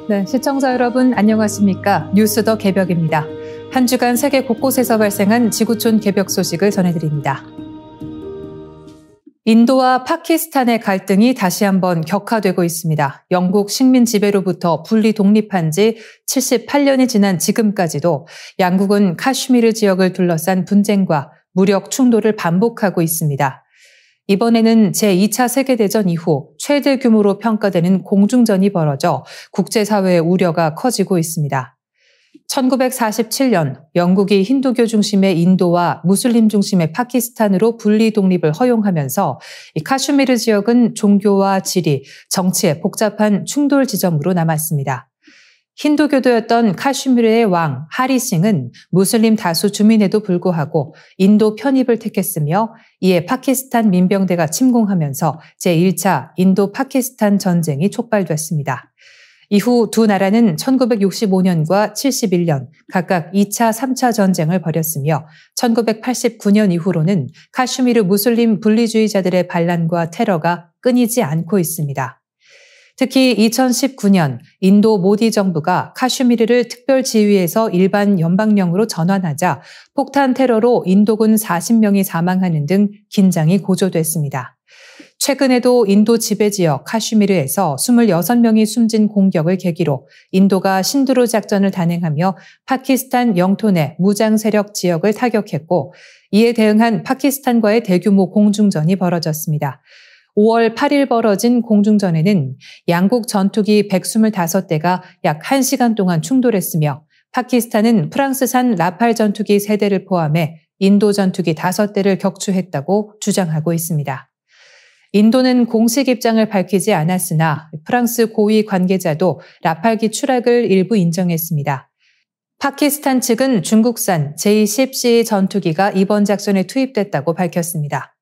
네, 시청자 여러분 안녕하십니까? 뉴스 더 개벽입니다. 한 주간 세계 곳곳에서 발생한 지구촌 개벽 소식을 전해드립니다. 인도와 파키스탄의 갈등이 다시 한번 격화되고 있습니다. 영국 식민 지배로부터 분리 독립한 지 78년이 지난 지금까지도 양국은 카슈미르 지역을 둘러싼 분쟁과 무력 충돌을 반복하고 있습니다. 이번에는 제2차 세계대전 이후 최대 규모로 평가되는 공중전이 벌어져 국제사회의 우려가 커지고 있습니다. 1947년 영국이 힌두교 중심의 인도와 무슬림 중심의 파키스탄으로 분리 독립을 허용하면서 이 카슈미르 지역은 종교와 지리, 정치의 복잡한 충돌 지점으로 남았습니다. 힌두교도였던 카슈미르의 왕 하리싱은 무슬림 다수 주민에도 불구하고 인도 편입을 택했으며 이에 파키스탄 민병대가 침공하면서 제1차 인도-파키스탄 전쟁이 촉발됐습니다. 이후 두 나라는 1965년과 71년 각각 2차, 3차 전쟁을 벌였으며 1989년 이후로는 카슈미르 무슬림 분리주의자들의 반란과 테러가 끊이지 않고 있습니다. 특히 2019년 인도 모디 정부가 카슈미르를 특별지휘에서 일반 연방령으로 전환하자 폭탄 테러로 인도군 40명이 사망하는 등 긴장이 고조됐습니다. 최근에도 인도 지배지역 카슈미르에서 26명이 숨진 공격을 계기로 인도가 신두루 작전을 단행하며 파키스탄 영토 내 무장 세력 지역을 타격했고 이에 대응한 파키스탄과의 대규모 공중전이 벌어졌습니다. 5월 8일 벌어진 공중전에는 양국 전투기 125대가 약 1시간 동안 충돌했으며 파키스탄은 프랑스산 라팔 전투기 3대를 포함해 인도 전투기 5대를 격추했다고 주장하고 있습니다. 인도는 공식 입장을 밝히지 않았으나 프랑스 고위 관계자도 라팔기 추락을 일부 인정했습니다. 파키스탄 측은 중국산 J-10C 전투기가 이번 작전에 투입됐다고 밝혔습니다.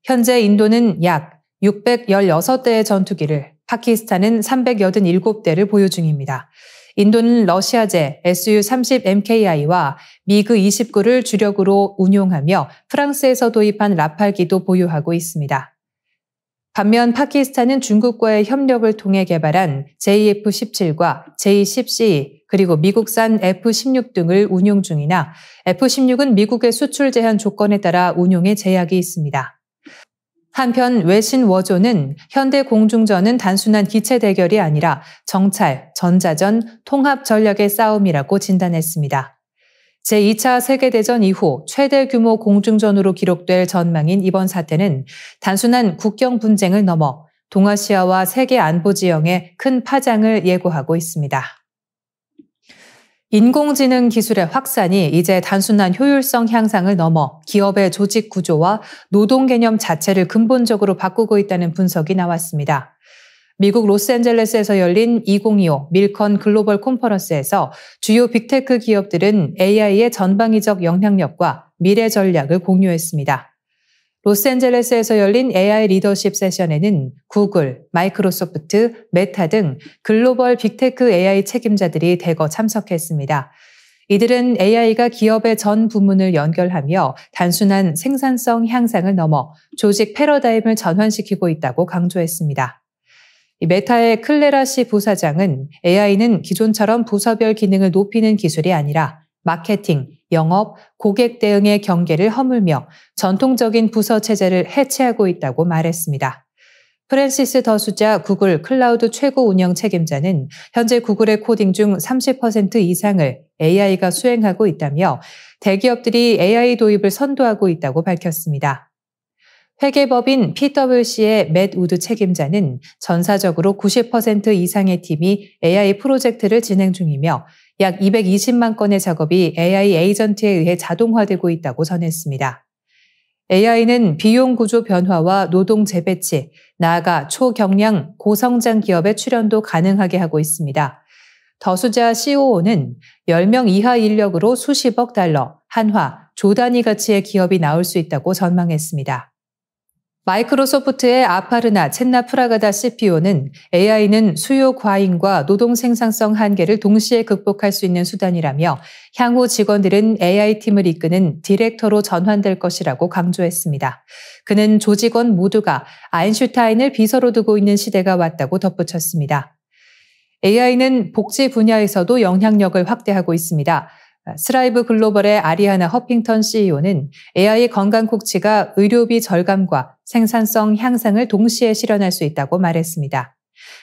현재 인도는 약 616대의 전투기를, 파키스탄은 387대를 보유 중입니다. 인도는 러시아제 Su-30MKI와 미그-29를 주력으로 운용하며 프랑스에서 도입한 라팔기도 보유하고 있습니다. 반면 파키스탄은 중국과의 협력을 통해 개발한 JF-17과 J-10C 그리고 미국산 F-16 등을 운용 중이나 F-16은 미국의 수출 제한 조건에 따라 운용에 제약이 있습니다. 한편 외신 워조는 현대 공중전은 단순한 기체 대결이 아니라 정찰, 전자전, 통합 전략의 싸움이라고 진단했습니다. 제2차 세계대전 이후 최대 규모 공중전으로 기록될 전망인 이번 사태는 단순한 국경 분쟁을 넘어 동아시아와 세계 안보 지형에 큰 파장을 예고하고 있습니다. 인공지능 기술의 확산이 이제 단순한 효율성 향상을 넘어 기업의 조직 구조와 노동 개념 자체를 근본적으로 바꾸고 있다는 분석이 나왔습니다. 미국 로스앤젤레스에서 열린 2025 밀컨 글로벌 컨퍼런스에서 주요 빅테크 기업들은 AI의 전방위적 영향력과 미래 전략을 공유했습니다. 로스앤젤레스에서 열린 AI 리더십 세션에는 구글, 마이크로소프트, 메타 등 글로벌 빅테크 AI 책임자들이 대거 참석했습니다. 이들은 AI가 기업의 전 부문을 연결하며 단순한 생산성 향상을 넘어 조직 패러다임을 전환시키고 있다고 강조했습니다. 메타의 클레라 씨 부사장은 AI는 기존처럼 부서별 기능을 높이는 기술이 아니라 마케팅, 영업, 고객 대응의 경계를 허물며 전통적인 부서 체제를 해체하고 있다고 말했습니다. 프랜시스 더수자 구글 클라우드 최고 운영 책임자는 현재 구글의 코딩 중 30% 이상을 AI가 수행하고 있다며 대기업들이 AI 도입을 선도하고 있다고 밝혔습니다. 회계법인 PwC의 맷 우드 책임자는 전사적으로 90% 이상의 팀이 AI 프로젝트를 진행 중이며 약 220만 건의 작업이 AI 에이전트에 의해 자동화되고 있다고 전했습니다. AI는 비용 구조 변화와 노동 재배치, 나아가 초경량, 고성장 기업의 출현도 가능하게 하고 있습니다. 더수자 COO는 10명 이하 인력으로 수십억 달러, 한화, 조 단위 가치의 기업이 나올 수 있다고 전망했습니다. 마이크로소프트의 아파르나 첸나 프라가다 CPO는 AI는 수요 과잉과 노동 생산성 한계를 동시에 극복할 수 있는 수단이라며 향후 직원들은 AI팀을 이끄는 디렉터로 전환될 것이라고 강조했습니다. 그는 조직원 모두가 아인슈타인을 비서로 두고 있는 시대가 왔다고 덧붙였습니다. AI는 복지 분야에서도 영향력을 확대하고 있습니다. 스라이브 글로벌의 아리아나 허핑턴 CEO는 AI 건강 코치가 의료비 절감과 생산성 향상을 동시에 실현할 수 있다고 말했습니다.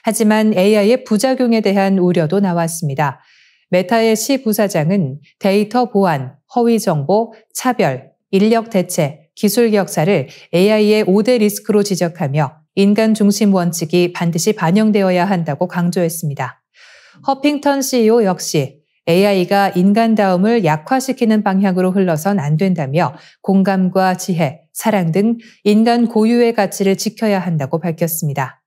하지만 AI의 부작용에 대한 우려도 나왔습니다. 메타의 시 부사장은 데이터 보안, 허위 정보, 차별, 인력 대체, 기술 격차를 AI의 5대 리스크로 지적하며 인간 중심 원칙이 반드시 반영되어야 한다고 강조했습니다. 허핑턴 CEO 역시 AI가 인간다움을 약화시키는 방향으로 흘러선 안 된다며 공감과 지혜, 사랑 등 인간 고유의 가치를 지켜야 한다고 밝혔습니다.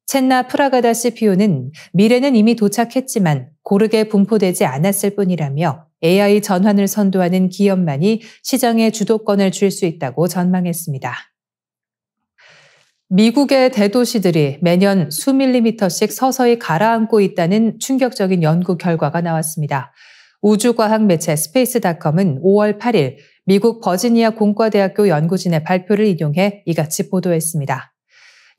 첸나 프라가다 CPO는 미래는 이미 도착했지만 고르게 분포되지 않았을 뿐이라며 AI 전환을 선도하는 기업만이 시장의 주도권을 줄 수 있다고 전망했습니다. 미국의 대도시들이 매년 수밀리미터씩 서서히 가라앉고 있다는 충격적인 연구 결과가 나왔습니다. 우주과학 매체 스페이스닷컴은 5월 8일 미국 버지니아 공과대학교 연구진의 발표를 인용해 이같이 보도했습니다.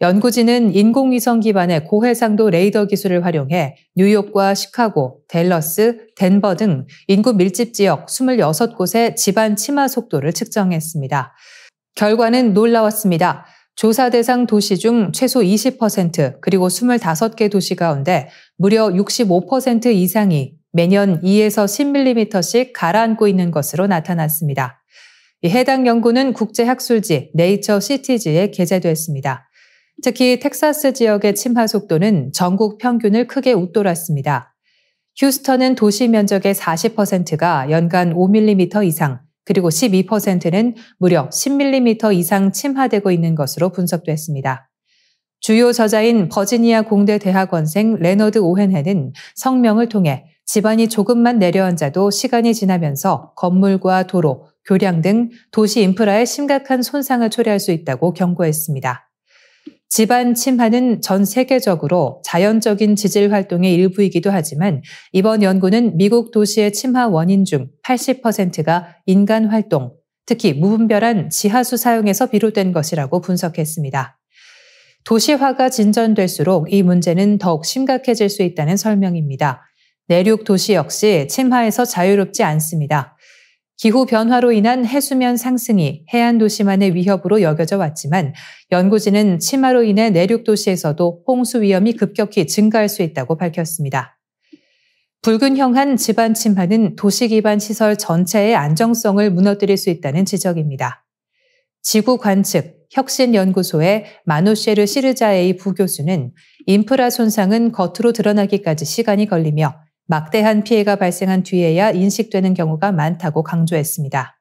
연구진은 인공위성 기반의 고해상도 레이더 기술을 활용해 뉴욕과 시카고, 댈러스, 덴버 등 인구 밀집 지역 26곳의 집안 침하 속도를 측정했습니다. 결과는 놀라웠습니다. 조사 대상 도시 중 최소 20% 그리고 25개 도시 가운데 무려 65% 이상이 매년 2에서 10mm씩 가라앉고 있는 것으로 나타났습니다. 해당 연구는 국제학술지 네이처 시티즈에 게재됐습니다. 특히 텍사스 지역의 침하 속도는 전국 평균을 크게 웃돌았습니다. 휴스턴은 도시 면적의 40%가 연간 5mm 이상, 그리고 12%는 무려 10mm 이상 침하되고 있는 것으로 분석됐습니다. 주요 저자인 버지니아 공대 대학원생 레너드 오헨헤는 성명을 통해 집안이 조금만 내려앉아도 시간이 지나면서 건물과 도로, 교량 등 도시 인프라에 심각한 손상을 초래할 수 있다고 경고했습니다. 집안 침하는 전 세계적으로 자연적인 지질 활동의 일부이기도 하지만 이번 연구는 미국 도시의 침하 원인 중 80%가 인간 활동, 특히 무분별한 지하수 사용에서 비롯된 것이라고 분석했습니다. 도시화가 진전될수록 이 문제는 더욱 심각해질 수 있다는 설명입니다. 내륙 도시 역시 침하에서 자유롭지 않습니다. 기후 변화로 인한 해수면 상승이 해안 도시만의 위협으로 여겨져 왔지만 연구진은 침하로 인해 내륙 도시에서도 홍수 위험이 급격히 증가할 수 있다고 밝혔습니다. 불균형한 집안 침하는 도시 기반 시설 전체의 안정성을 무너뜨릴 수 있다는 지적입니다. 지구 관측 혁신연구소의 마누쉐르 시르자에이 부교수는 인프라 손상은 겉으로 드러나기까지 시간이 걸리며 막대한 피해가 발생한 뒤에야 인식되는 경우가 많다고 강조했습니다.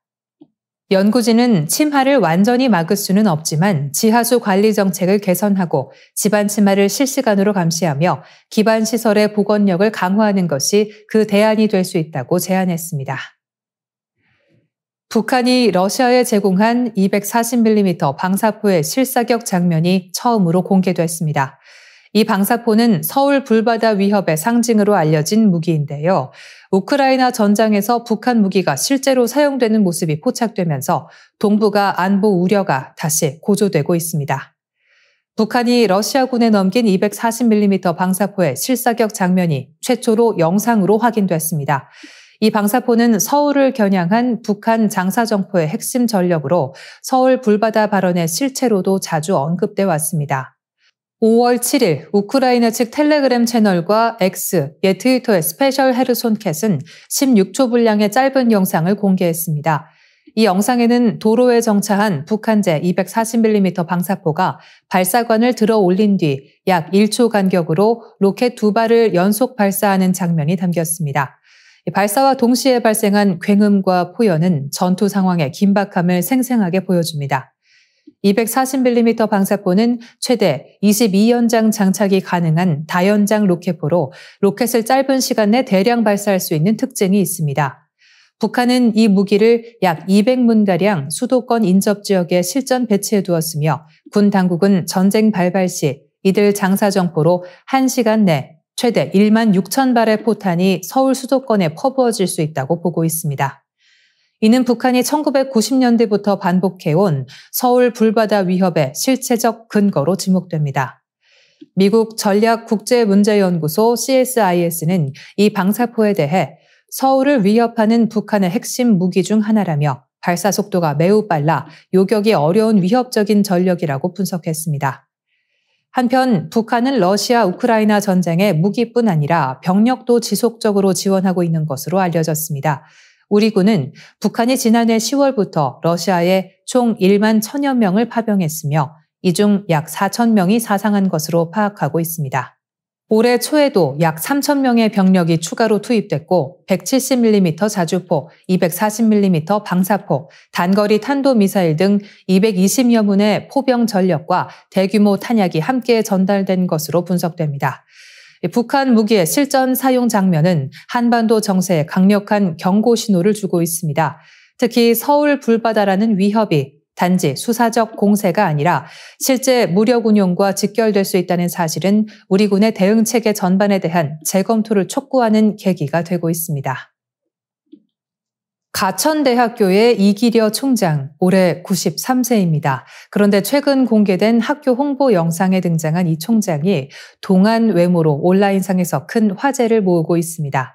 연구진은 침하를 완전히 막을 수는 없지만 지하수 관리 정책을 개선하고 집안 침하를 실시간으로 감시하며 기반 시설의 복원력을 강화하는 것이 그 대안이 될 수 있다고 제안했습니다. 북한이 러시아에 제공한 240mm 방사포의 실사격 장면이 처음으로 공개됐습니다. 이 방사포는 서울 불바다 위협의 상징으로 알려진 무기인데요. 우크라이나 전장에서 북한 무기가 실제로 사용되는 모습이 포착되면서 동북아 안보 우려가 다시 고조되고 있습니다. 북한이 러시아군에 넘긴 240mm 방사포의 실사격 장면이 최초로 영상으로 확인됐습니다. 이 방사포는 서울을 겨냥한 북한 장사정포의 핵심 전력으로 서울 불바다 발언의 실체로도 자주 언급돼 왔습니다. 5월 7일 우크라이나 측 텔레그램 채널과 X, 옛 트위터의 스페셜 헤르손 캣은 16초 분량의 짧은 영상을 공개했습니다. 이 영상에는 도로에 정차한 북한제 240mm 방사포가 발사관을 들어 올린 뒤 약 1초 간격으로 로켓 2발을 연속 발사하는 장면이 담겼습니다. 발사와 동시에 발생한 굉음과 포연은 전투 상황의 긴박함을 생생하게 보여줍니다. 240mm 방사포는 최대 22연장 장착이 가능한 다연장 로켓포로 로켓을 짧은 시간 내 대량 발사할 수 있는 특징이 있습니다. 북한은 이 무기를 약 200문가량 수도권 인접 지역에 실전 배치해 두었으며 군 당국은 전쟁 발발 시 이들 장사정포로 1시간 내 최대 1만 6천 발의 포탄이 서울 수도권에 퍼부어질 수 있다고 보고 있습니다. 이는 북한이 1990년대부터 반복해온 서울 불바다 위협의 실체적 근거로 지목됩니다. 미국 전략국제문제연구소 CSIS는 이 방사포에 대해 서울을 위협하는 북한의 핵심 무기 중 하나라며 발사 속도가 매우 빨라 요격이 어려운 위협적인 전력이라고 분석했습니다. 한편 북한은 러시아 우크라이나 전쟁에 무기뿐 아니라 병력도 지속적으로 지원하고 있는 것으로 알려졌습니다. 우리 군은 북한이 지난해 10월부터 러시아에 총 1만 1,000여 명을 파병했으며 이 중 약 4,000명이 사상한 것으로 파악하고 있습니다. 올해 초에도 약 3,000명의 병력이 추가로 투입됐고 170mm 자주포, 240mm 방사포, 단거리 탄도미사일 등 220여 문의 포병 전력과 대규모 탄약이 함께 전달된 것으로 분석됩니다. 북한 무기의 실전 사용 장면은 한반도 정세에 강력한 경고 신호를 주고 있습니다. 특히 서울 불바다라는 위협이 단지 수사적 공세가 아니라 실제 무력 운용과 직결될 수 있다는 사실은 우리 군의 대응 체계 전반에 대한 재검토를 촉구하는 계기가 되고 있습니다. 가천대학교의 이기려 총장, 올해 93세입니다. 그런데 최근 공개된 학교 홍보 영상에 등장한 이 총장이 동안 외모로 온라인상에서 큰 화제를 모으고 있습니다.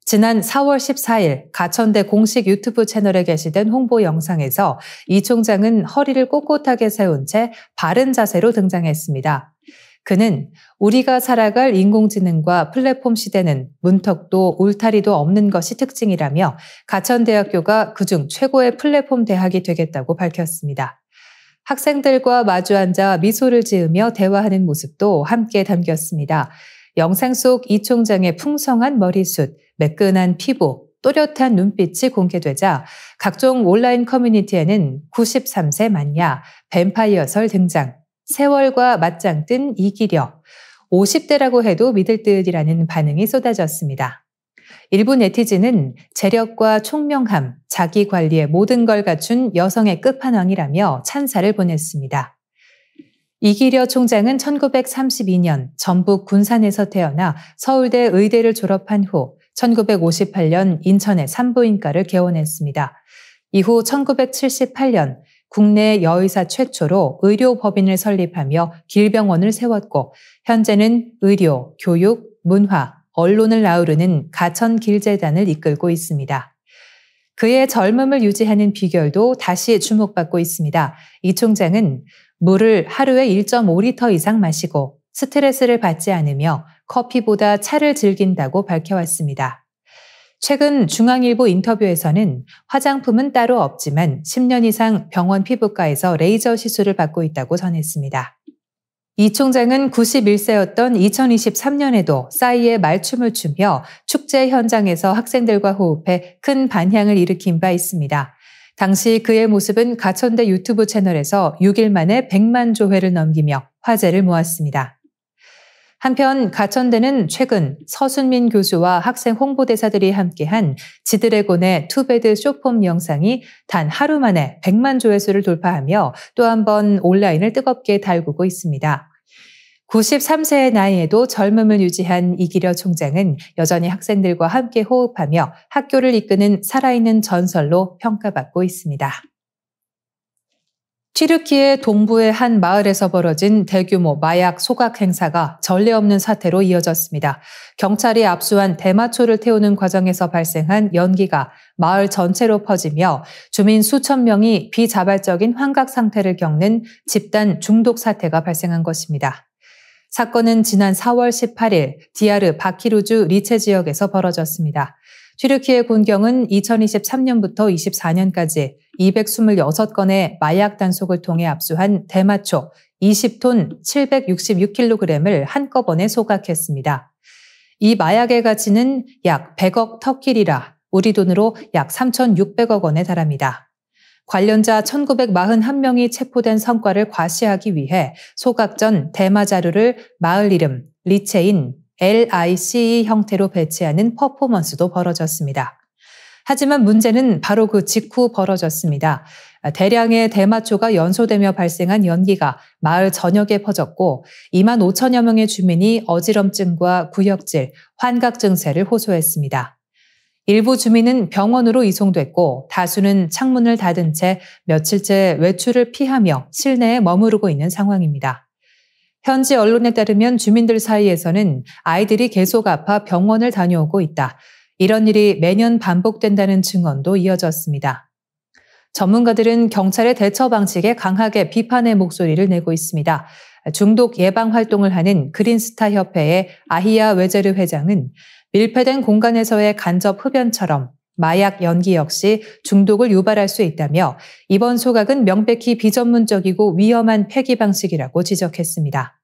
지난 4월 14일 가천대 공식 유튜브 채널에 게시된 홍보 영상에서 이 총장은 허리를 꼿꼿하게 세운 채 바른 자세로 등장했습니다. 그는 우리가 살아갈 인공지능과 플랫폼 시대는 문턱도 울타리도 없는 것이 특징이라며 가천대학교가 그중 최고의 플랫폼 대학이 되겠다고 밝혔습니다. 학생들과 마주 앉아 미소를 지으며 대화하는 모습도 함께 담겼습니다. 영상 속 이 총장의 풍성한 머리숱, 매끈한 피부, 또렷한 눈빛이 공개되자 각종 온라인 커뮤니티에는 93세 맞냐, 뱀파이어설 등장, 세월과 맞짱 뜬 이기려, 50대라고 해도 믿을 듯이라는 반응이 쏟아졌습니다. 일부 네티즌은 재력과 총명함, 자기 관리의 모든 걸 갖춘 여성의 끝판왕이라며 찬사를 보냈습니다. 이기려 총장은 1932년 전북 군산에서 태어나 서울대 의대를 졸업한 후 1958년 인천의 산부인과를 개원했습니다. 이후 1978년 국내 여의사 최초로 의료법인을 설립하며 길병원을 세웠고 현재는 의료, 교육, 문화, 언론을 아우르는 가천길재단을 이끌고 있습니다. 그의 젊음을 유지하는 비결도 다시 주목받고 있습니다. 이 총장은 물을 하루에 1.5리터 이상 마시고 스트레스를 받지 않으며 커피보다 차를 즐긴다고 밝혀왔습니다. 최근 중앙일보 인터뷰에서는 화장품은 따로 없지만 10년 이상 병원 피부과에서 레이저 시술을 받고 있다고 전했습니다. 이 총장은 91세였던 2023년에도 싸이의 말춤을 추며 축제 현장에서 학생들과 호흡해 큰 반향을 일으킨 바 있습니다. 당시 그의 모습은 가천대 유튜브 채널에서 6일 만에 100만 조회를 넘기며 화제를 모았습니다. 한편 가천대는 최근 서순민 교수와 학생 홍보대사들이 함께한 지드래곤의 투베드 쇼폼 영상이 단 하루 만에 100만 조회수를 돌파하며 또 한 번 온라인을 뜨겁게 달구고 있습니다. 93세의 나이에도 젊음을 유지한 이기려 총장은 여전히 학생들과 함께 호흡하며 학교를 이끄는 살아있는 전설로 평가받고 있습니다. 튀르키예 동부의 한 마을에서 벌어진 대규모 마약 소각 행사가 전례 없는 사태로 이어졌습니다. 경찰이 압수한 대마초를 태우는 과정에서 발생한 연기가 마을 전체로 퍼지며 주민 수천 명이 비자발적인 환각 상태를 겪는 집단 중독 사태가 발생한 것입니다. 사건은 지난 4월 18일 디아르 바키루주 리체 지역에서 벌어졌습니다. 튀르키예 군경은 2023년부터 24년까지 226건의 마약 단속을 통해 압수한 대마초 20톤 766kg을 한꺼번에 소각했습니다. 이 마약의 가치는 약 100억 터키리라, 우리 돈으로 약 3,600억 원에 달합니다. 관련자 1,941명이 체포된 성과를 과시하기 위해 소각 전 대마 자루를 마을 이름 리체인 LICE 형태로 배치하는 퍼포먼스도 벌어졌습니다. 하지만 문제는 바로 그 직후 벌어졌습니다. 대량의 대마초가 연소되며 발생한 연기가 마을 전역에 퍼졌고 2만 5천여 명의 주민이 어지럼증과 구역질, 환각 증세를 호소했습니다. 일부 주민은 병원으로 이송됐고 다수는 창문을 닫은 채 며칠째 외출을 피하며 실내에 머무르고 있는 상황입니다. 현지 언론에 따르면 주민들 사이에서는 아이들이 계속 아파 병원을 다녀오고 있다. 이런 일이 매년 반복된다는 증언도 이어졌습니다. 전문가들은 경찰의 대처 방식에 강하게 비판의 목소리를 내고 있습니다. 중독 예방 활동을 하는 그린스타 협회의 아히야 웨제르 회장은 밀폐된 공간에서의 간접 흡연처럼 마약 연기 역시 중독을 유발할 수 있다며 이번 소각은 명백히 비전문적이고 위험한 폐기 방식이라고 지적했습니다.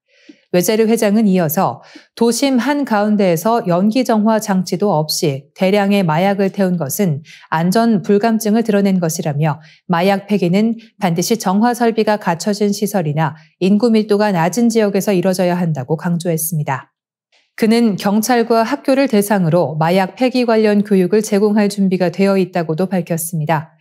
웨제르 회장은 이어서 도심 한가운데에서 연기 정화 장치도 없이 대량의 마약을 태운 것은 안전 불감증을 드러낸 것이라며 마약 폐기는 반드시 정화 설비가 갖춰진 시설이나 인구 밀도가 낮은 지역에서 이뤄져야 한다고 강조했습니다. 그는 경찰과 학교를 대상으로 마약 폐기 관련 교육을 제공할 준비가 되어 있다고도 밝혔습니다.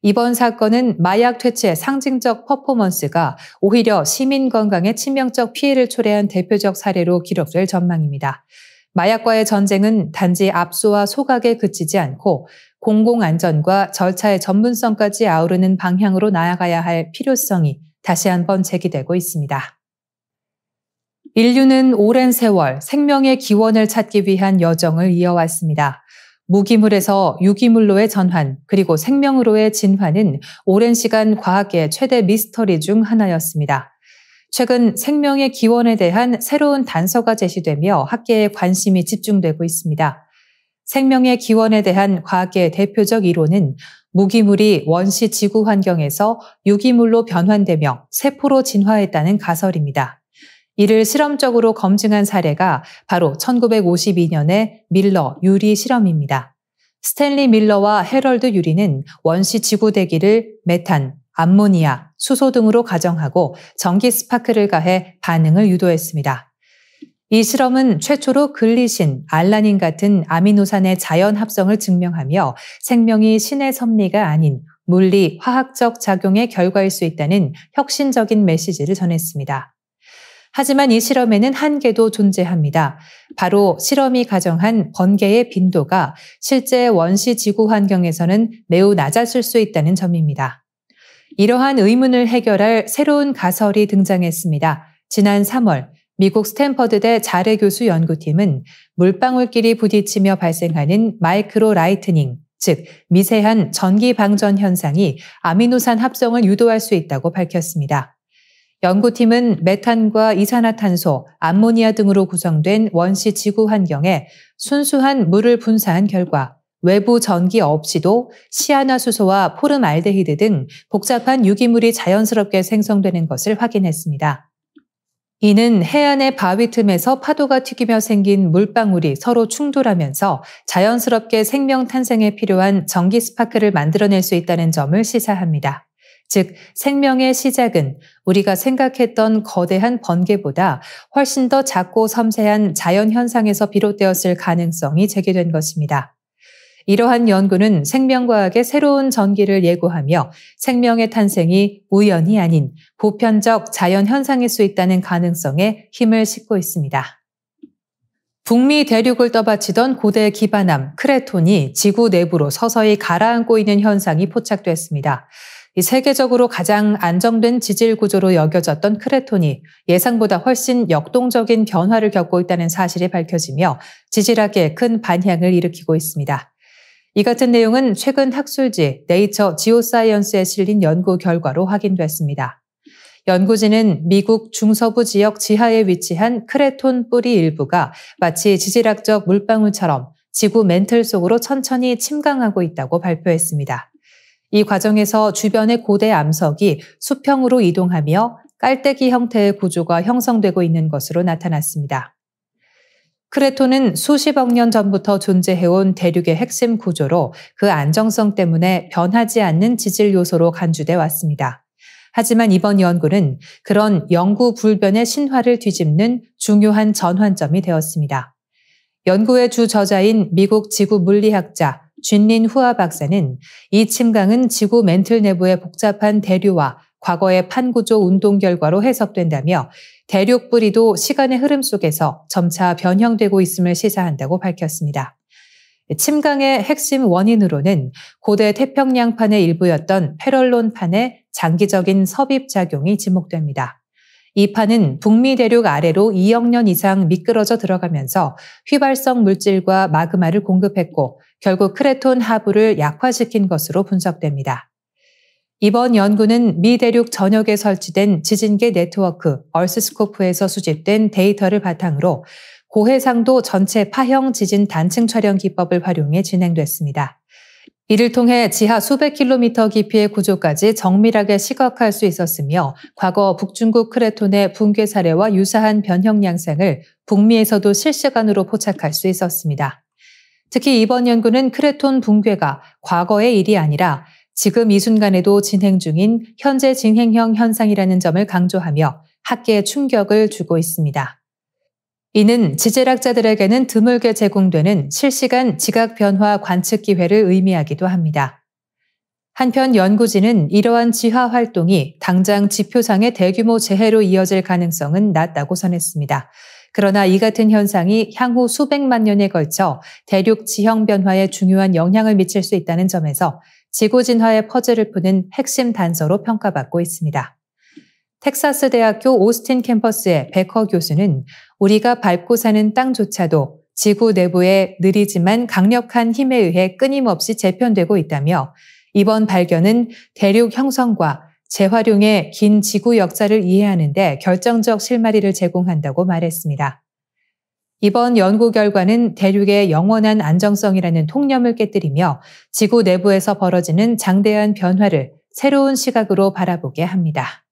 이번 사건은 마약 퇴치의 상징적 퍼포먼스가 오히려 시민 건강에 치명적 피해를 초래한 대표적 사례로 기록될 전망입니다. 마약과의 전쟁은 단지 압수와 소각에 그치지 않고 공공안전과 절차의 전문성까지 아우르는 방향으로 나아가야 할 필요성이 다시 한번 제기되고 있습니다. 인류는 오랜 세월 생명의 기원을 찾기 위한 여정을 이어왔습니다. 무기물에서 유기물로의 전환, 그리고 생명으로의 진화는 오랜 시간 과학계의 최대 미스터리 중 하나였습니다. 최근 생명의 기원에 대한 새로운 단서가 제시되며 학계의 관심이 집중되고 있습니다. 생명의 기원에 대한 과학계의 대표적 이론은 무기물이 원시 지구 환경에서 유기물로 변환되며 세포로 진화했다는 가설입니다. 이를 실험적으로 검증한 사례가 바로 1952년의 밀러 유리 실험입니다. 스탠리 밀러와 해럴드 유리는 원시 지구 대기를 메탄, 암모니아, 수소 등으로 가정하고 전기 스파크를 가해 반응을 유도했습니다. 이 실험은 최초로 글리신, 알라닌 같은 아미노산의 자연 합성을 증명하며 생명이 신의 섭리가 아닌 물리, 화학적 작용의 결과일 수 있다는 혁신적인 메시지를 전했습니다. 하지만 이 실험에는 한계도 존재합니다. 바로 실험이 가정한 번개의 빈도가 실제 원시 지구 환경에서는 매우 낮았을 수 있다는 점입니다. 이러한 의문을 해결할 새로운 가설이 등장했습니다. 지난 3월 미국 스탠퍼드대 자레 교수 연구팀은 물방울끼리 부딪히며 발생하는 마이크로 라이트닝, 즉 미세한 전기 방전 현상이 아미노산 합성을 유도할 수 있다고 밝혔습니다. 연구팀은 메탄과 이산화탄소, 암모니아 등으로 구성된 원시 지구 환경에 순수한 물을 분사한 결과 외부 전기 없이도 시아나수소와 포름알데히드 등 복잡한 유기물이 자연스럽게 생성되는 것을 확인했습니다. 이는 해안의 바위 틈에서 파도가 튀기며 생긴 물방울이 서로 충돌하면서 자연스럽게 생명 탄생에 필요한 전기 스파크를 만들어낼 수 있다는 점을 시사합니다. 즉, 생명의 시작은 우리가 생각했던 거대한 번개보다 훨씬 더 작고 섬세한 자연 현상에서 비롯되었을 가능성이 제기된 것입니다. 이러한 연구는 생명과학의 새로운 전기를 예고하며 생명의 탄생이 우연이 아닌 보편적 자연 현상일 수 있다는 가능성에 힘을 싣고 있습니다. 북미 대륙을 떠받치던 고대 기반함 크레톤이 지구 내부로 서서히 가라앉고 있는 현상이 포착됐습니다. 세계적으로 가장 안정된 지질 구조로 여겨졌던 크레톤이 예상보다 훨씬 역동적인 변화를 겪고 있다는 사실이 밝혀지며 지질학에 큰 반향을 일으키고 있습니다. 이 같은 내용은 최근 학술지 네이처 지오사이언스에 실린 연구 결과로 확인됐습니다. 연구진은 미국 중서부 지역 지하에 위치한 크레톤 뿌리 일부가 마치 지질학적 물방울처럼 지구 멘틀 속으로 천천히 침강하고 있다고 발표했습니다. 이 과정에서 주변의 고대 암석이 수평으로 이동하며 깔때기 형태의 구조가 형성되고 있는 것으로 나타났습니다. 크레톤은 수십억 년 전부터 존재해온 대륙의 핵심 구조로 그 안정성 때문에 변하지 않는 지질 요소로 간주돼 왔습니다. 하지만 이번 연구는 그런 영구 불변의 신화를 뒤집는 중요한 전환점이 되었습니다. 연구의 주 저자인 미국 지구 물리학자 쥔린 후아 박사는 이 침강은 지구 멘틀 내부의 복잡한 대류와 과거의 판구조 운동 결과로 해석된다며 대륙 뿌리도 시간의 흐름 속에서 점차 변형되고 있음을 시사한다고 밝혔습니다. 침강의 핵심 원인으로는 고대 태평양판의 일부였던 페럴론판의 장기적인 섭입작용이 지목됩니다. 이 판은 북미 대륙 아래로 2억 년 이상 미끄러져 들어가면서 휘발성 물질과 마그마를 공급했고 결국 크레톤 하부를 약화시킨 것으로 분석됩니다. 이번 연구는 미 대륙 전역에 설치된 지진계 네트워크 얼스스코프에서 수집된 데이터를 바탕으로 고해상도 전체 파형 지진 단층 촬영 기법을 활용해 진행됐습니다. 이를 통해 지하 수백 킬로미터 깊이의 구조까지 정밀하게 시각화할 수 있었으며 과거 북중국 크레톤의 붕괴 사례와 유사한 변형 양상을 북미에서도 실시간으로 포착할 수 있었습니다. 특히 이번 연구는 크레톤 붕괴가 과거의 일이 아니라 지금 이 순간에도 진행 중인 현재 진행형 현상이라는 점을 강조하며 학계에 충격을 주고 있습니다. 이는 지질학자들에게는 드물게 제공되는 실시간 지각 변화 관측 기회를 의미하기도 합니다. 한편 연구진은 이러한 지화 활동이 당장 지표상의 대규모 재해로 이어질 가능성은 낮다고 선했습니다. 그러나 이 같은 현상이 향후 수백만 년에 걸쳐 대륙 지형 변화에 중요한 영향을 미칠 수 있다는 점에서 지구 진화의 퍼즐을 푸는 핵심 단서로 평가받고 있습니다. 텍사스 대학교 오스틴 캠퍼스의 베커 교수는 우리가 밟고 사는 땅조차도 지구 내부의 느리지만 강력한 힘에 의해 끊임없이 재편되고 있다며 이번 발견은 대륙 형성과 재활용의 긴 지구 역사를 이해하는 데 결정적 실마리를 제공한다고 말했습니다. 이번 연구 결과는 대륙의 영원한 안정성이라는 통념을 깨뜨리며 지구 내부에서 벌어지는 장대한 변화를 새로운 시각으로 바라보게 합니다.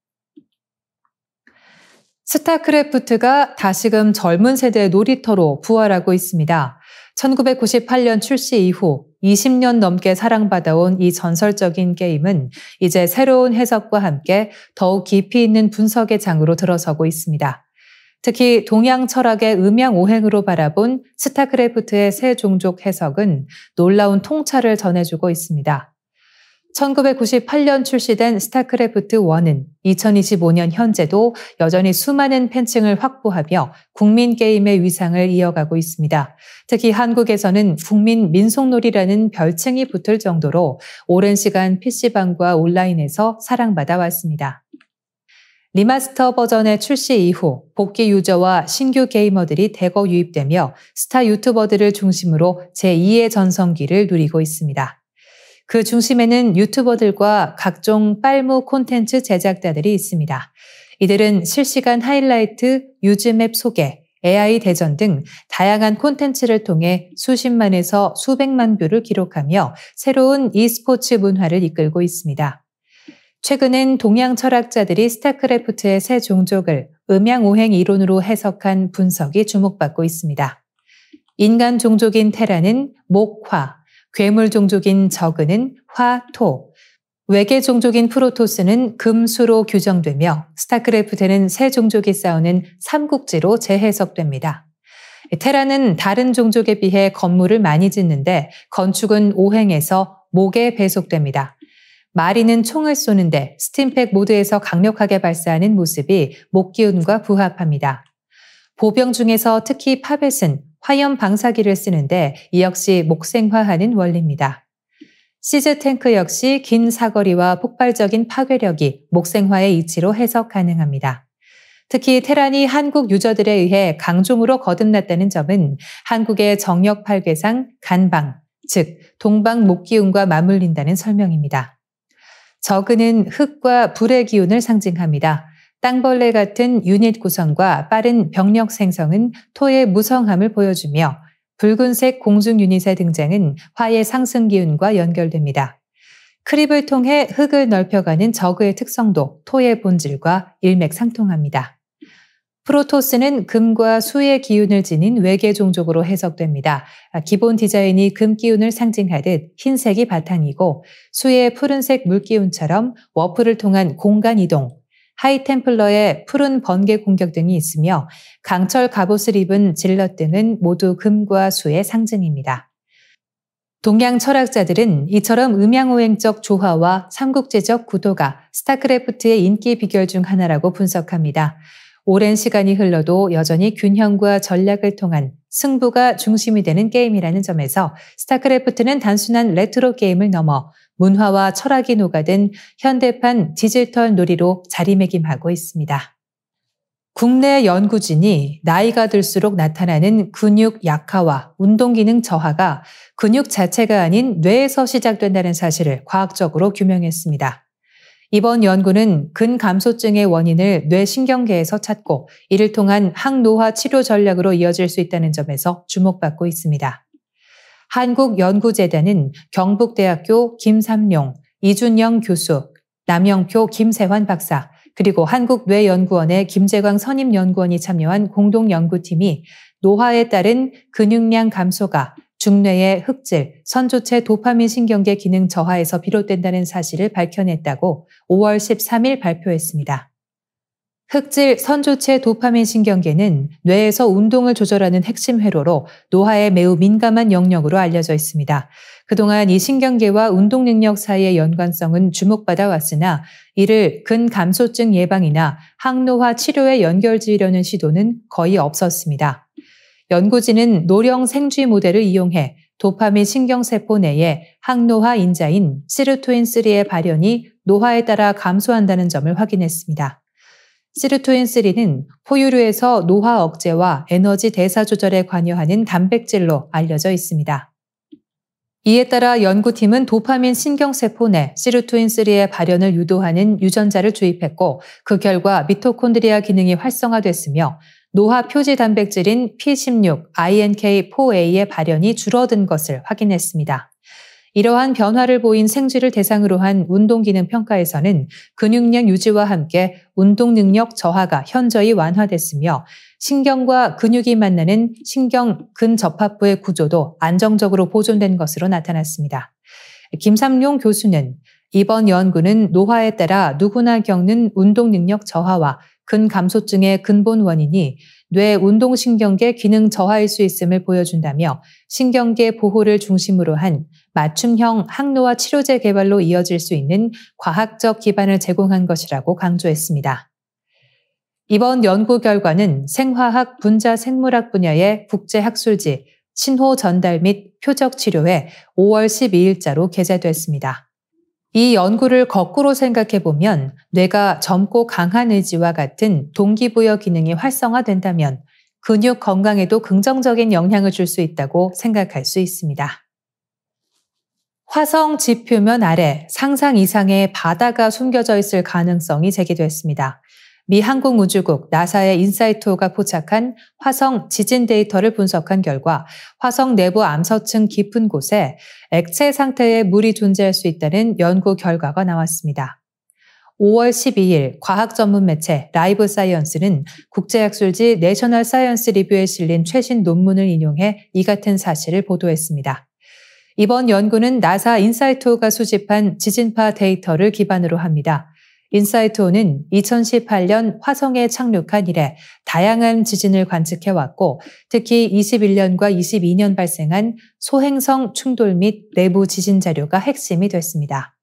스타크래프트가 다시금 젊은 세대의 놀이터로 부활하고 있습니다. 1998년 출시 이후 20년 넘게 사랑받아온 이 전설적인 게임은 이제 새로운 해석과 함께 더욱 깊이 있는 분석의 장으로 들어서고 있습니다. 특히 동양 철학의 음양오행으로 바라본 스타크래프트의 새 종족 해석은 놀라운 통찰을 전해주고 있습니다. 1998년 출시된 스타크래프트 1은 2025년 현재도 여전히 수많은 팬층을 확보하며 국민 게임의 위상을 이어가고 있습니다. 특히 한국에서는 국민 민속놀이라는 별칭이 붙을 정도로 오랜 시간 PC방과 온라인에서 사랑받아 왔습니다. 리마스터 버전의 출시 이후 복귀 유저와 신규 게이머들이 대거 유입되며 스타 유튜버들을 중심으로 제2의 전성기를 누리고 있습니다. 그 중심에는 유튜버들과 각종 빨무 콘텐츠 제작자들이 있습니다. 이들은 실시간 하이라이트, 유즈맵 소개, AI 대전 등 다양한 콘텐츠를 통해 수십만에서 수백만 뷰를 기록하며 새로운 e스포츠 문화를 이끌고 있습니다. 최근엔 동양 철학자들이 스타크래프트의 새 종족을 음양오행 이론으로 해석한 분석이 주목받고 있습니다. 인간 종족인 테라는 목, 화, 괴물 종족인 저그는 화, 토, 외계 종족인 프로토스는 금, 수로 규정되며 스타크래프트는 세 종족이 싸우는 삼국지로 재해석됩니다. 테라는 다른 종족에 비해 건물을 많이 짓는데 건축은 오행에서 목에 배속됩니다. 마리는 총을 쏘는데 스팀팩 모드에서 강력하게 발사하는 모습이 목기운과 부합합니다. 보병 중에서 특히 파벳은 화염 방사기를 쓰는데 이 역시 목생화하는 원리입니다. 시즈 탱크 역시 긴 사거리와 폭발적인 파괴력이 목생화의 이치로 해석 가능합니다. 특히 테란이 한국 유저들에 의해 강종으로 거듭났다는 점은 한국의 정역 팔괘상 간방, 즉 동방 목기운과 맞물린다는 설명입니다. 저그는 흙과 불의 기운을 상징합니다. 땅벌레 같은 유닛 구성과 빠른 병력 생성은 토의 무성함을 보여주며 붉은색 공중 유닛의 등장은 화의 상승 기운과 연결됩니다. 크립을 통해 흙을 넓혀가는 저그의 특성도 토의 본질과 일맥상통합니다. 프로토스는 금과 수의 기운을 지닌 외계 종족으로 해석됩니다. 기본 디자인이 금 기운을 상징하듯 흰색이 바탕이고 수의 푸른색 물기운처럼 워프를 통한 공간 이동, 하이템플러의 푸른 번개 공격 등이 있으며 강철 갑옷을 입은 질럿 등은 모두 금과 수의 상징입니다. 동양 철학자들은 이처럼 음양오행적 조화와 삼국지적 구도가 스타크래프트의 인기 비결 중 하나라고 분석합니다. 오랜 시간이 흘러도 여전히 균형과 전략을 통한 승부가 중심이 되는 게임이라는 점에서 스타크래프트는 단순한 레트로 게임을 넘어 문화와 철학이 녹아든 현대판 디지털 놀이로 자리매김하고 있습니다. 국내 연구진이 나이가 들수록 나타나는 근육 약화와 운동 기능 저하가 근육 자체가 아닌 뇌에서 시작된다는 사실을 과학적으로 규명했습니다. 이번 연구는 근감소증의 원인을 뇌신경계에서 찾고 이를 통한 항노화 치료 전략으로 이어질 수 있다는 점에서 주목받고 있습니다. 한국연구재단은 경북대학교 김삼룡, 이준영 교수, 남영표 김세환 박사, 그리고 한국뇌연구원의 김재광 선임연구원이 참여한 공동연구팀이 노화에 따른 근육량 감소가 중뇌의 흑질, 선조체 도파민 신경계 기능 저하에서 비롯된다는 사실을 밝혀냈다고 5월 13일 발표했습니다. 흑질, 선조체 도파민 신경계는 뇌에서 운동을 조절하는 핵심 회로로 노화에 매우 민감한 영역으로 알려져 있습니다. 그동안 이 신경계와 운동 능력 사이의 연관성은 주목받아 왔으나 이를 근감소증 예방이나 항노화 치료에 연결지으려는 시도는 거의 없었습니다. 연구진은 노령 생쥐 모델을 이용해 도파민 신경세포 내에 항노화 인자인 시르토인3의 발현이 노화에 따라 감소한다는 점을 확인했습니다. 시르토인3는 포유류에서 노화 억제와 에너지 대사 조절에 관여하는 단백질로 알려져 있습니다. 이에 따라 연구팀은 도파민 신경세포 내 시르토인3의 발현을 유도하는 유전자를 주입했고 그 결과 미토콘드리아 기능이 활성화됐으며 노화 표지 단백질인 P16, INK4A의 발현이 줄어든 것을 확인했습니다. 이러한 변화를 보인 생쥐를 대상으로 한 운동기능 평가에서는 근육량 유지와 함께 운동 능력 저하가 현저히 완화됐으며 신경과 근육이 만나는 신경 근접합부의 구조도 안정적으로 보존된 것으로 나타났습니다. 김삼룡 교수는 이번 연구는 노화에 따라 누구나 겪는 운동 능력 저하와 근감소증의 근본 원인이 뇌 운동신경계 기능 저하일 수 있음을 보여준다며 신경계 보호를 중심으로 한 맞춤형 항노화 치료제 개발로 이어질 수 있는 과학적 기반을 제공한 것이라고 강조했습니다. 이번 연구 결과는 생화학, 분자생물학 분야의 국제학술지 신호 전달 및 표적 치료회 5월 12일자로 게재됐습니다. 이 연구를 거꾸로 생각해보면 뇌가 젊고 강한 의지와 같은 동기부여 기능이 활성화된다면 근육 건강에도 긍정적인 영향을 줄 수 있다고 생각할 수 있습니다. 화성 지표면 아래 상상 이상의 바다가 숨겨져 있을 가능성이 제기됐습니다. 미 항공우주국 나사의 인사이트호가 포착한 화성 지진 데이터를 분석한 결과 화성 내부 암서층 깊은 곳에 액체 상태의 물이 존재할 수 있다는 연구 결과가 나왔습니다. 5월 12일 과학 전문 매체 라이브 사이언스는 국제학술지 내셔널 사이언스 리뷰에 실린 최신 논문을 인용해 이 같은 사실을 보도했습니다. 이번 연구는 나사 인사이트호가 수집한 지진파 데이터를 기반으로 합니다. 인사이트호는 2018년 화성에 착륙한 이래 다양한 지진을 관측해왔고 특히 21년과 22년 발생한 소행성 충돌 및 내부 지진 자료가 핵심이 됐습니다.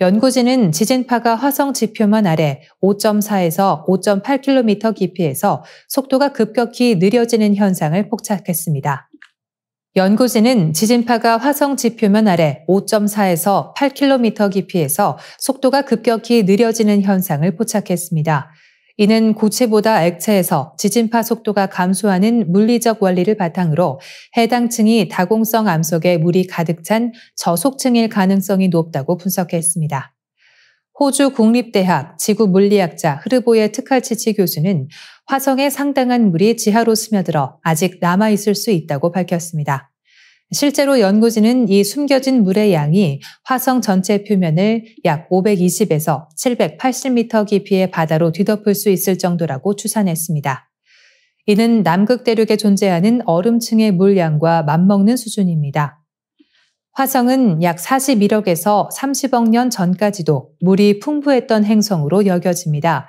연구진은 지진파가 화성 지표면 아래 5.4에서 5.8km 깊이에서 속도가 급격히 느려지는 현상을 포착했습니다. 연구진은 지진파가 화성 지표면 아래 5.4에서 8km 깊이에서 속도가 급격히 느려지는 현상을 포착했습니다. 이는 고체보다 액체에서 지진파 속도가 감소하는 물리적 원리를 바탕으로 해당 층이 다공성 암 속에 물이 가득 찬 저속층일 가능성이 높다고 분석했습니다. 호주 국립대학 지구물리학자 흐르보예 트칼치치 교수는 화성에 상당한 물이 지하로 스며들어 아직 남아있을 수 있다고 밝혔습니다. 실제로 연구진은 이 숨겨진 물의 양이 화성 전체 표면을 약 520에서 780m 깊이의 바다로 뒤덮을 수 있을 정도라고 추산했습니다. 이는 남극 대륙에 존재하는 얼음층의 물량과 맞먹는 수준입니다. 화성은 약 41억에서 30억 년 전까지도 물이 풍부했던 행성으로 여겨집니다.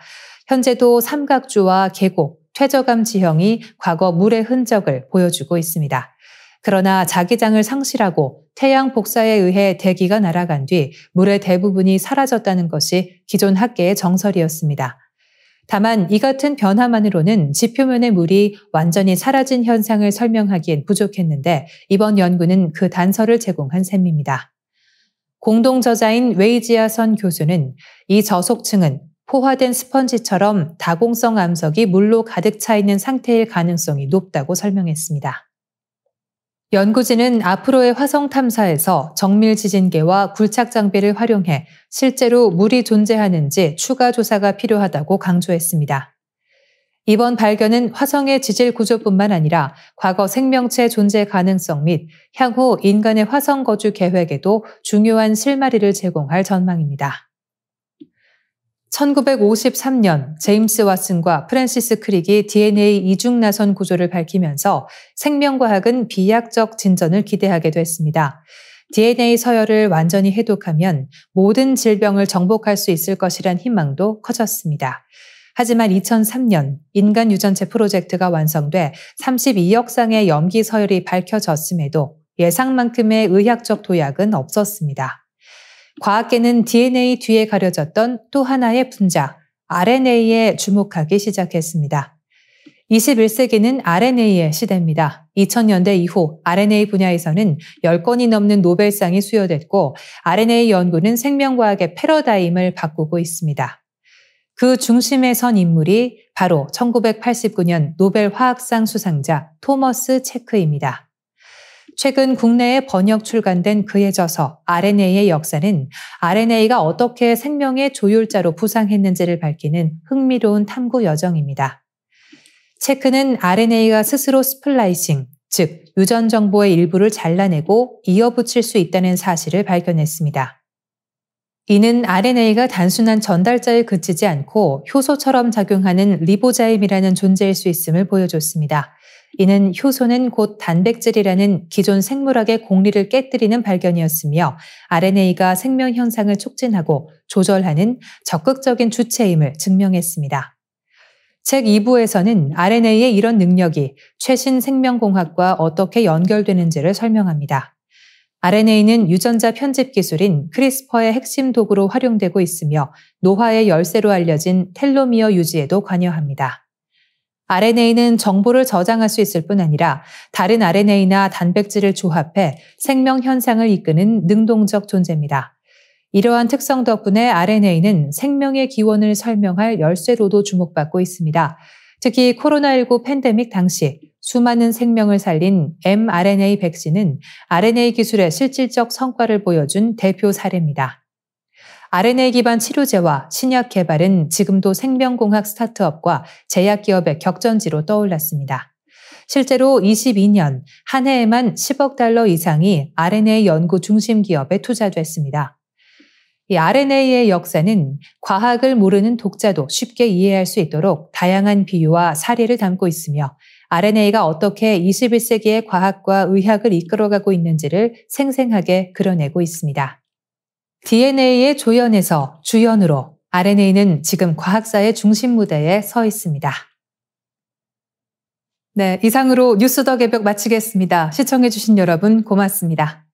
현재도 삼각주와 계곡, 퇴적암 지형이 과거 물의 흔적을 보여주고 있습니다. 그러나 자기장을 상실하고 태양 복사에 의해 대기가 날아간 뒤 물의 대부분이 사라졌다는 것이 기존 학계의 정설이었습니다. 다만 이 같은 변화만으로는 지표면의 물이 완전히 사라진 현상을 설명하기엔 부족했는데 이번 연구는 그 단서를 제공한 셈입니다. 공동 저자인 웨이지아 선 교수는 이 저속층은 포화된 스펀지처럼 다공성 암석이 물로 가득 차 있는 상태일 가능성이 높다고 설명했습니다. 연구진은 앞으로의 화성 탐사에서 정밀 지진계와 굴착 장비를 활용해 실제로 물이 존재하는지 추가 조사가 필요하다고 강조했습니다. 이번 발견은 화성의 지질 구조뿐만 아니라 과거 생명체 존재 가능성 및 향후 인간의 화성 거주 계획에도 중요한 실마리를 제공할 전망입니다. 1953년 제임스 왓슨과 프랜시스 크릭이 DNA 이중 나선 구조를 밝히면서 생명과학은 비약적 진전을 기대하게 됐습니다. DNA 서열을 완전히 해독하면 모든 질병을 정복할 수 있을 것이란 희망도 커졌습니다. 하지만 2003년 인간 유전체 프로젝트가 완성돼 32억 쌍의 염기 서열이 밝혀졌음에도 예상만큼의 의학적 도약은 없었습니다. 과학계는 DNA 뒤에 가려졌던 또 하나의 분자, RNA에 주목하기 시작했습니다. 21세기는 RNA의 시대입니다. 2000년대 이후 RNA 분야에서는 10건이 넘는 노벨상이 수여됐고 RNA 연구는 생명과학의 패러다임을 바꾸고 있습니다. 그 중심에 선 인물이 바로 1989년 노벨 화학상 수상자 토머스 체크입니다. 최근 국내에 번역 출간된 그의 저서 RNA의 역사는 RNA가 어떻게 생명의 조율자로 부상했는지를 밝히는 흥미로운 탐구 여정입니다. 체크는 RNA가 스스로 스플라이싱, 즉 유전 정보의 일부를 잘라내고 이어붙일 수 있다는 사실을 발견했습니다. 이는 RNA가 단순한 전달자에 그치지 않고 효소처럼 작용하는 리보자임이라는 존재일 수 있음을 보여줬습니다. 이는 효소는 곧 단백질이라는 기존 생물학의 공리를 깨뜨리는 발견이었으며 RNA가 생명 현상을 촉진하고 조절하는 적극적인 주체임을 증명했습니다. 책 2부에서는 RNA의 이런 능력이 최신 생명공학과 어떻게 연결되는지를 설명합니다. RNA는 유전자 편집 기술인 크리스퍼의 핵심 도구로 활용되고 있으며 노화의 열쇠로 알려진 텔로미어 유지에도 관여합니다. RNA는 정보를 저장할 수 있을 뿐 아니라 다른 RNA나 단백질을 조합해 생명 현상을 이끄는 능동적 존재입니다. 이러한 특성 덕분에 RNA는 생명의 기원을 설명할 열쇠로도 주목받고 있습니다. 특히 코로나19 팬데믹 당시 수많은 생명을 살린 mRNA 백신은 RNA 기술의 실질적 성과를 보여준 대표 사례입니다. RNA 기반 치료제와 신약 개발은 지금도 생명공학 스타트업과 제약기업의 격전지로 떠올랐습니다. 실제로 22년 한 해에만 10억 달러 이상이 RNA 연구 중심 기업에 투자됐습니다. 이 RNA의 역사는 과학을 모르는 독자도 쉽게 이해할 수 있도록 다양한 비유와 사례를 담고 있으며 RNA가 어떻게 21세기의 과학과 의학을 이끌어가고 있는지를 생생하게 그려내고 있습니다. DNA의 조연에서 주연으로 RNA는 지금 과학사의 중심 무대에 서 있습니다. 네, 이상으로 뉴스 더 개벽 마치겠습니다. 시청해주신 여러분 고맙습니다.